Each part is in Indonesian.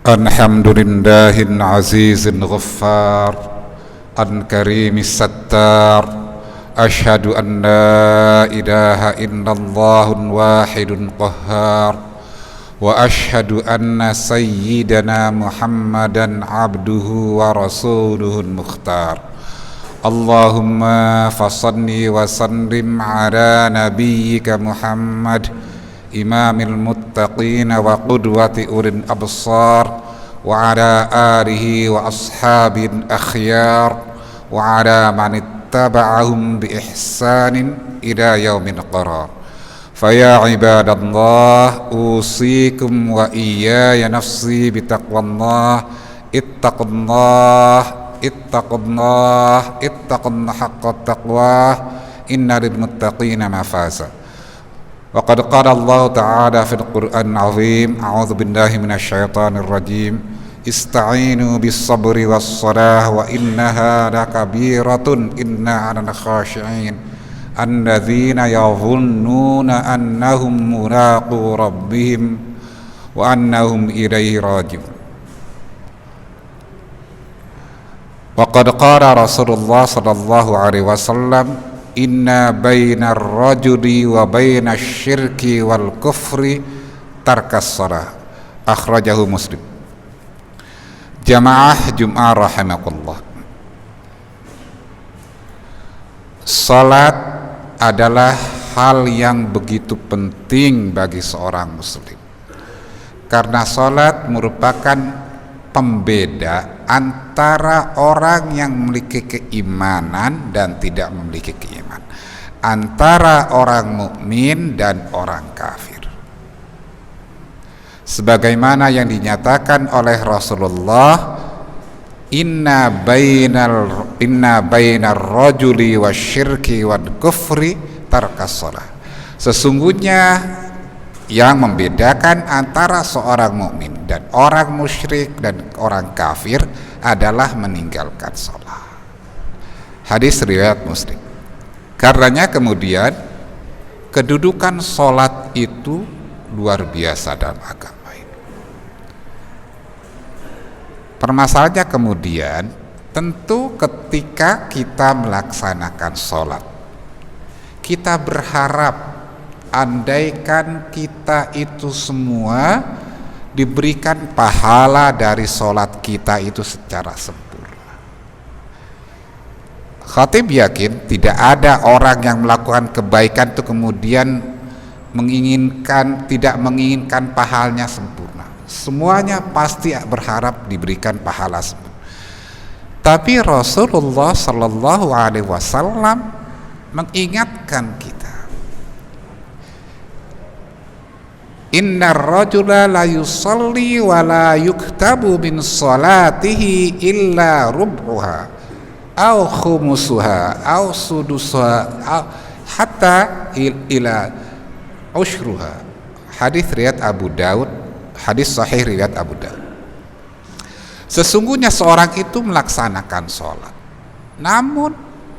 الحمد لله العزيز الغفار الكريم الستار. أشهد أن لا إله إلا الله الواحد القهار، وأشهد أن سيدنا محمدا عبده ورسوله المختار. اللهم فصل وسلم على نبيك محمد إمام المتقين وقدوة أولي الأبصار، وعلى آله وأصحابه الأخيار، وعلى من اتبعهم بإحسان إلى يوم القرار. فيا عباد الله، أوصيكم وإياي نفسي بتقوى الله. اتقوا الله اتقوا الله اتقوا الله حق التقوى، إن للمتقين مفازا. وقد قال الله تعالى في القرآن العظيم: أعوذ بالله من الشيطان الرجيم، استعينوا بالصبر والصلاة وإنها لكبيرة إلا على الخاشعين الذين يظنون أنهم ملاقو ربهم وأنهم إليه راجعون. وقد قال رسول الله صلى الله عليه وسلم: Inna bainar rajuli wa bainash syirki wal kufri tarkas shalah. Akhrajahu Muslim. Jamaah Jum'ah rahimakumullah. Salat adalah hal yang begitu penting bagi seorang muslim, karena salat merupakan pembeda antara orang yang memiliki keimanan dan tidak memiliki keimanan, antara orang mukmin dan orang kafir. Sebagaimana yang dinyatakan oleh Rasulullah, inna bainar rajuli wasyirki wal kufri tarkas shalah. Sesungguhnya yang membedakan antara seorang mukmin dan orang musyrik dan orang kafir adalah meninggalkan sholat. Hadis riwayat Muslim. Karenanya kemudian kedudukan sholat itu luar biasa dalam agama ini. Permasalahannya kemudian, tentu ketika kita melaksanakan sholat, kita berharap andaikan kita itu semua diberikan pahala dari sholat kita itu secara sempurna. Khatib yakin tidak ada orang yang melakukan kebaikan itu kemudian tidak menginginkan pahalanya sempurna. Semuanya pasti berharap diberikan pahala sempurna. Tapi Rasulullah Sallallahu Alaihi Wasallam mengingatkan kita, Innar rajula la yusalli wa la yuktabu min salatihi illa rub'uha aw khumusuha aw sudusuha hatta ila ushruha. Hadis riwayat Abu Daud, hadis sahih riwayat Abu Daud. Sesungguhnya seorang itu melaksanakan sholat, namun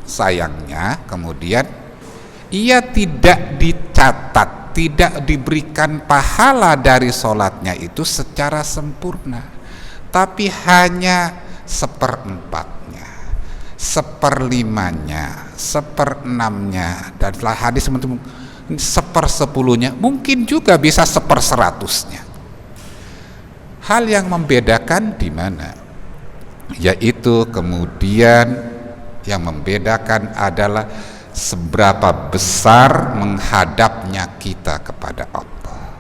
sayangnya kemudian ia tidak dicatat, tidak diberikan pahala dari sholatnya itu secara sempurna, tapi hanya 1/4-nya, 1/5-nya, 1/6-nya, dan setelah hadis 1/10-nya, mungkin juga bisa 1/100-nya. Hal yang membedakan di mana? Yaitu kemudian yang membedakan adalah seberapa besar menghadapnya kita kepada Allah.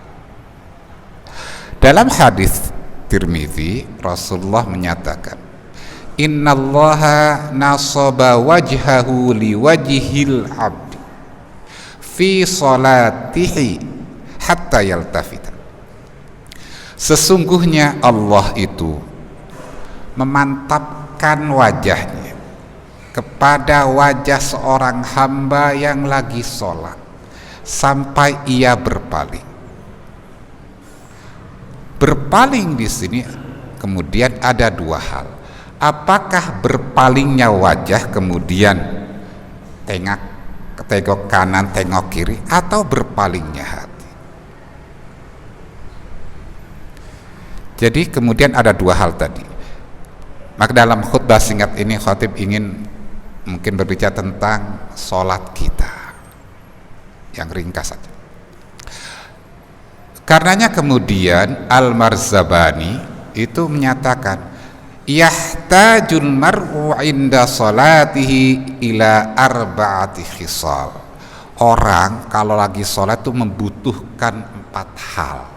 Dalam hadis Tirmidzi, Rasulullah menyatakan, Innallaha nasaba wajhahu liwajhil abdi fi salatihi hatta yaltafita. Sesungguhnya Allah itu memantapkan wajahnya kepada wajah seorang hamba yang lagi sholat sampai ia berpaling. Berpaling di sini kemudian ada dua hal. Apakah berpalingnya wajah kemudian tengok kanan, tengok kiri, atau berpalingnya hati? Jadi kemudian ada dua hal tadi. Maka dalam khutbah singkat ini khatib ingin mungkin berbicara tentang sholat kita yang ringkas saja. Karenanya kemudian Al-Marzabani itu menyatakan yahtajul mar'u inda salatihi ila arba'ati khisal. Orang kalau lagi sholat itu membutuhkan 4 hal.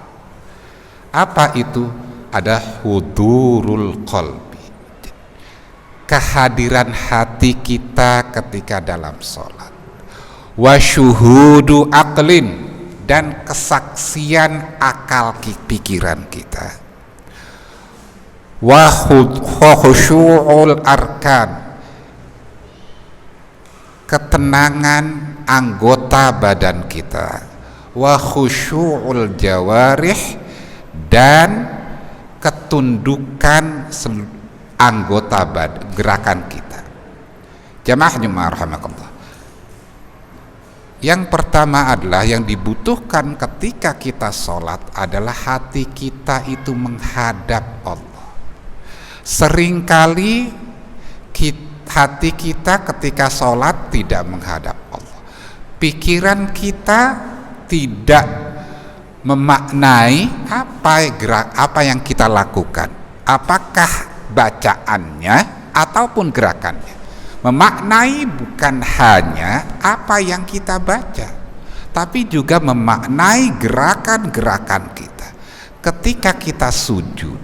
Apa itu? Ada hudurul qalbi, kehadiran hati kita ketika dalam sholat, wa syuhudu aqlin, dan kesaksian akal pikiran kita, wa khusyu'ul arkan, ketenangan anggota badan kita, wa khusyu'ul jawarih, dan ketundukan anggota badan, gerakan kita. Jamaah rahimakumullah. Yang pertama adalah yang dibutuhkan ketika kita sholat adalah hati kita itu menghadap Allah. Seringkali hati kita ketika sholat tidak menghadap Allah. Pikiran kita tidak memaknai apa yang kita lakukan, apakah bacaannya ataupun gerakannya. Memaknai bukan hanya apa yang kita baca, tapi juga memaknai gerakan-gerakan kita. Ketika kita sujud,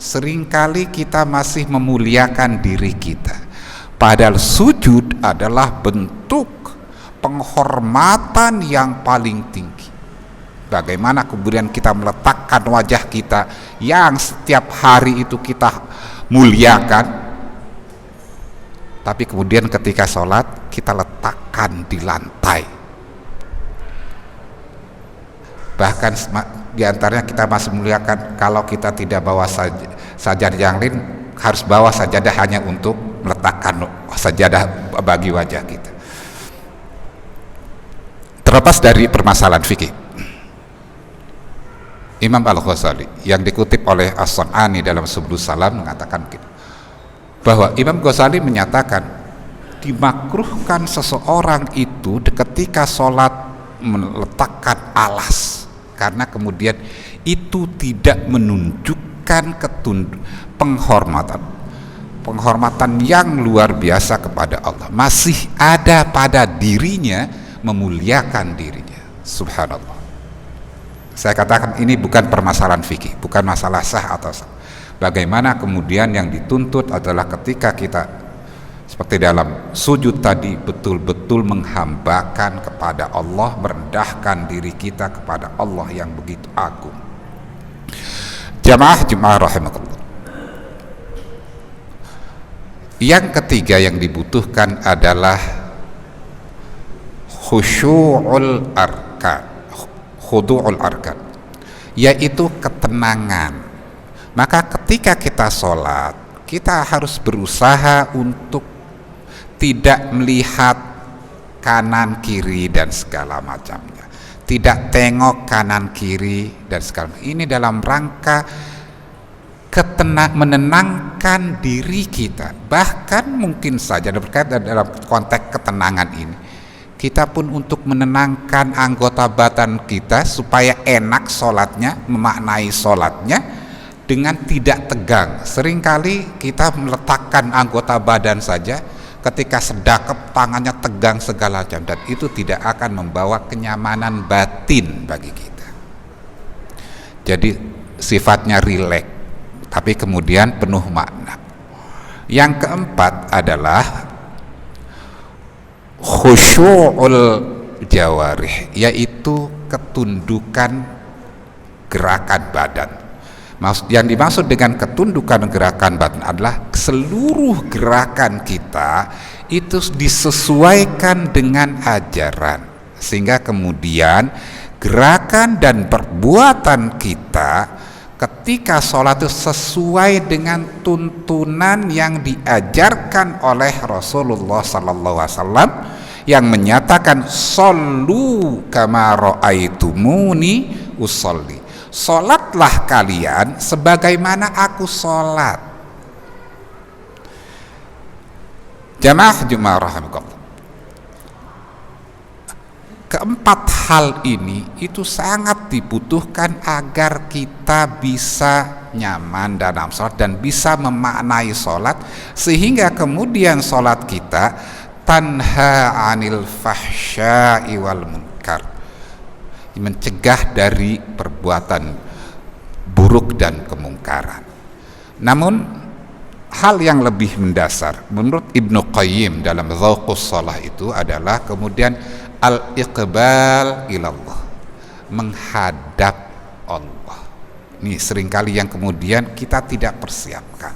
seringkali kita masih memuliakan diri kita, padahal sujud adalah bentuk penghormatan yang paling tinggi. Bagaimana kemudian kita meletakkan wajah kita yang setiap hari itu kita muliakan, tapi kemudian ketika sholat kita letakkan di lantai. Bahkan diantaranya kita masih muliakan kalau kita tidak bawa sajadah yang lain, harus bawa sajadah hanya untuk meletakkan sajadah bagi wajah kita. Terlepas dari permasalahan fikih, Imam Al-Ghazali yang dikutip oleh As-San'ani dalam Subulus Salam mengatakan bahwa Imam Ghazali menyatakan dimakruhkan seseorang itu ketika sholat meletakkan alas, karena kemudian itu tidak menunjukkan penghormatan yang luar biasa kepada Allah, masih ada pada dirinya memuliakan dirinya. Subhanallah. Saya katakan ini bukan permasalahan fikih, bukan masalah sah atau sah. Bagaimana kemudian yang dituntut adalah ketika kita seperti dalam sujud tadi betul-betul menghambakan kepada Allah, merendahkan diri kita kepada Allah yang begitu agung. Jamaah rahimakumullah. Yang ketiga yang dibutuhkan adalah khusyu'ul arkan, khudu'ul arkan, yaitu ketenangan. Maka ketika kita sholat, kita harus berusaha untuk tidak melihat kanan kiri dan segala macamnya, tidak tengok kanan kiri dan segala macam. Ini dalam rangka menenangkan diri kita. Bahkan mungkin saja berkaitan dalam konteks ketenangan ini, kita pun untuk menenangkan anggota badan kita supaya enak sholatnya, memaknai sholatnya dengan tidak tegang. Seringkali kita meletakkan anggota badan saja, ketika sedekap tangannya tegang segala macam, dan itu tidak akan membawa kenyamanan batin bagi kita. Jadi sifatnya rileks, tapi kemudian penuh makna. Yang keempat adalah khusyu'ul jawarih, yaitu ketundukan gerakan badan. Yang dimaksud dengan ketundukan gerakan badan adalah seluruh gerakan kita itu disesuaikan dengan ajaran, sehingga kemudian gerakan dan perbuatan kita ketika sholat itu sesuai dengan tuntunan yang diajarkan oleh Rasulullah SAW yang menyatakan shollu kama ra'aitumuni usolli, Sholatlah kalian sebagaimana aku sholat. Jamaah Jumat rahimakumullah. Keempat hal ini itu sangat dibutuhkan agar kita bisa nyaman dalam sholat dan bisa memaknai sholat, sehingga kemudian sholat kita tanha anil fahsya'i wal munkar, mencegah dari perbuatan buruk dan kemungkaran. Namun hal yang lebih mendasar menurut Ibnu Qayyim dalam Dzauqus Shalah itu adalah kemudian al-iqbal ilallah, menghadap Allah. Ini seringkali yang kemudian kita tidak persiapkan.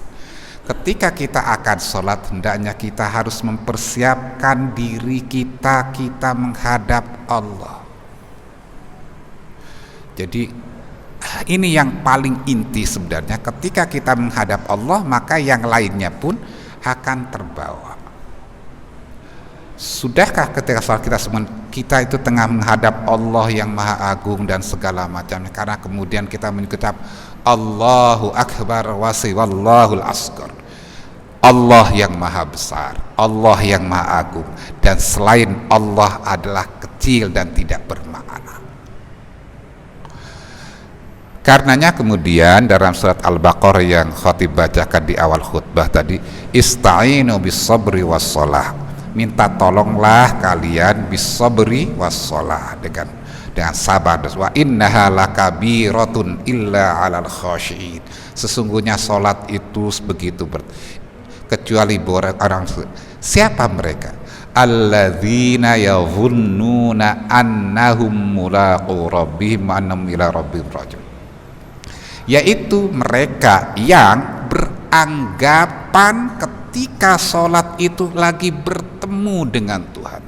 Ketika kita akan sholat, hendaknya kita harus mempersiapkan diri kita menghadap Allah. Jadi ini yang paling inti sebenarnya. Ketika kita menghadap Allah, maka yang lainnya pun akan terbawa. Sudahkah ketika sholat kita itu tengah menghadap Allah yang Maha Agung dan segala macamnya, karena kemudian kita mengucap Allahu Akbar wallahul asghar, Allah yang Maha Besar, Allah yang Maha Agung, dan selain Allah adalah kecil dan tidak bermakna. Karenanya kemudian dalam surat Al-Baqarah yang khatib bacakan di awal khutbah tadi, ista'inu bis sabri was shalah, minta tolonglah kalian bis sabri was shalah, dengan sabar. Wa innaha lakabiratun illa 'alal khashiin, sesungguhnya salat itu begitu kecuali orang. Siapa mereka? Alladzina yadhunnuna annahum mulaqu rabbihim wa annahum ila rabbihim raji'un, yaitu mereka yang beranggapan ketika sholat itu lagi bertemu dengan Tuhan.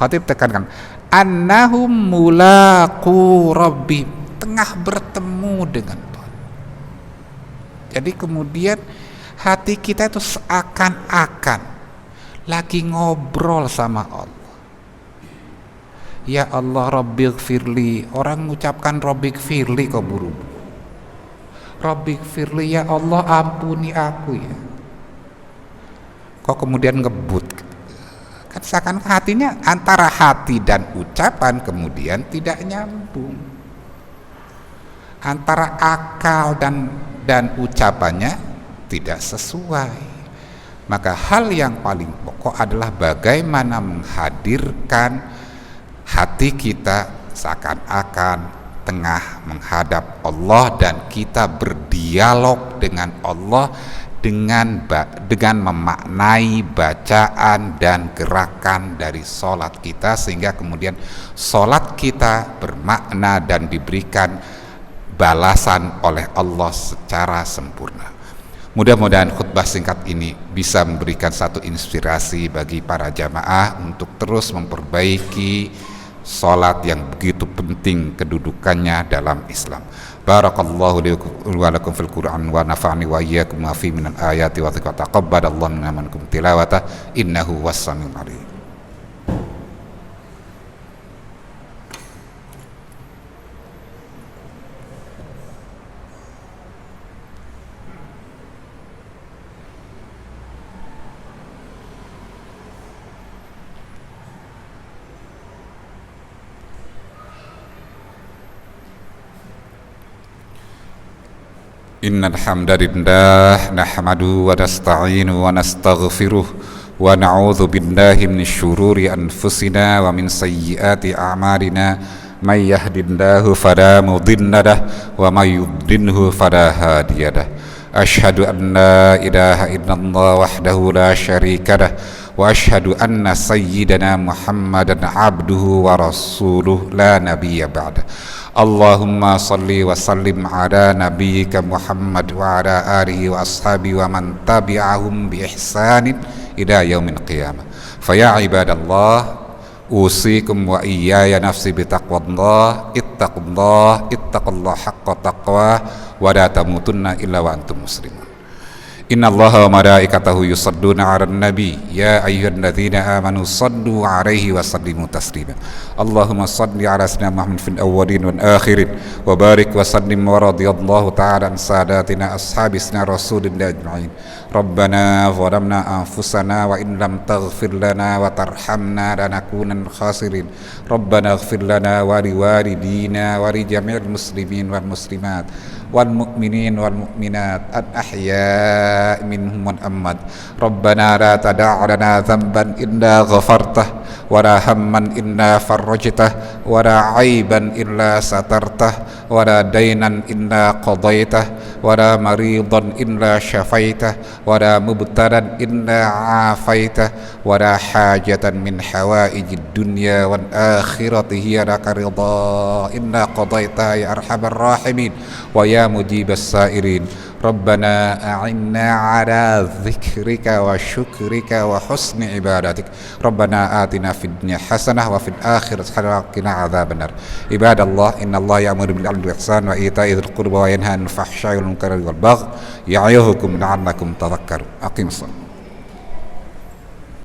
Khatib tekankan annahum mulaqu rabbihim, tengah bertemu dengan Tuhan. Jadi kemudian hati kita itu seakan-akan lagi ngobrol sama Allah. Ya Allah Rabbighfirli, orang mengucapkan Rabbighfirli kok buru-buru. Rabbighfirli, ya Allah ampuni aku ya. Kok kemudian ngebut? Kan seakan hatinya, antara hati dan ucapan kemudian tidak nyambung. Antara akal dan ucapannya tidak sesuai. Maka hal yang paling pokok adalah bagaimana menghadirkan hati kita seakan-akan tengah menghadap Allah dan kita berdialog dengan Allah dengan memaknai bacaan dan gerakan dari sholat kita, sehingga kemudian sholat kita bermakna dan diberikan balasan oleh Allah secara sempurna. Mudah-mudahan khutbah singkat ini bisa memberikan satu inspirasi bagi para jamaah untuk terus memperbaiki salat yang begitu penting kedudukannya dalam Islam. Barakallahu li wa lakum fil Qur'an wa nafa'ani wa iyyakum ma fi minal ayati wa dzikra. Taqabbalallahu minna minkum tilawata innahu was-sami'ul 'alim. Innal hamdalillah nahmaduhu wa nasta'inuhu wa nastaghfiruh wa na'udzu billahi minasy syururi anfusina wa min sayyiati a'malina may yahdihillahu fala mudilla lahu wa may yudlilhu fala hadiya lahu. Asyhadu an la ilaha illallah wahdahu la syarika lahu wa asyhadu anna sayyidana Muhammadan abduhu wa rasuluh la nabiyya ba'da. Allahumma salli wa sallim ala nabiyyika Muhammad wa ala alihi wa ashabihi wa man tabi'ahum bi ihsanin ila yaumil qiyamah. Fa ya ibadallah, usikum wa iyaya nafsi bi taqwallah, ittaqullah haqqa taqwa wa la tamutunna illa wa antum muslimun. Inna Allaha wa malaikatahu yusalluna 'alan nabi ya ayyuhalladzina amanu sallu 'alaihi wa sallimu taslima. Allahumma salli 'ala sayyidina Muhammad fil awwalin wal akhirin wa barik wa sallim wa radiyallahu ta'ala an sadatina ashabina rasulillah ajma'in. Rabbana zalamna anfusana wa in lam taghfir lana wa tarhamna lanakunanna khasirin. Rabbana ighfir lana wa liwalidina wa li jami'il muslimin wal muslimat wal mu'minin wal mu'minat al ahya' minhum wal amwat. Rabbana la tada' lana dhanban illa ghafartah wa la hamman illa farajtah wa la 'aiban illa satartah wa la daynan illa qadaitah wa la maridan illa syafaitah wa la mubtalan illa 'afaitah wa la hajatan min hawaijid dunya wal akhirati hiya laka ridha illa qadaitah ya arhamar rahimin wa ya mujibas sa'irin. Rabbana a'inna ala dzikrika wa syukrika wa husni ibadatik. Rabbana atina fid dunya hasanah wa fil akhirati hasanah wa qina adzabannar. Ibadallah, innallaha ya'muru bil 'adli wal ihsan wa ita'i dzil qurba wa yanha 'anil fahsya'i wal munkari wal baghi ya'izukum la'allakum tadhakkarun. Aqimus shalah.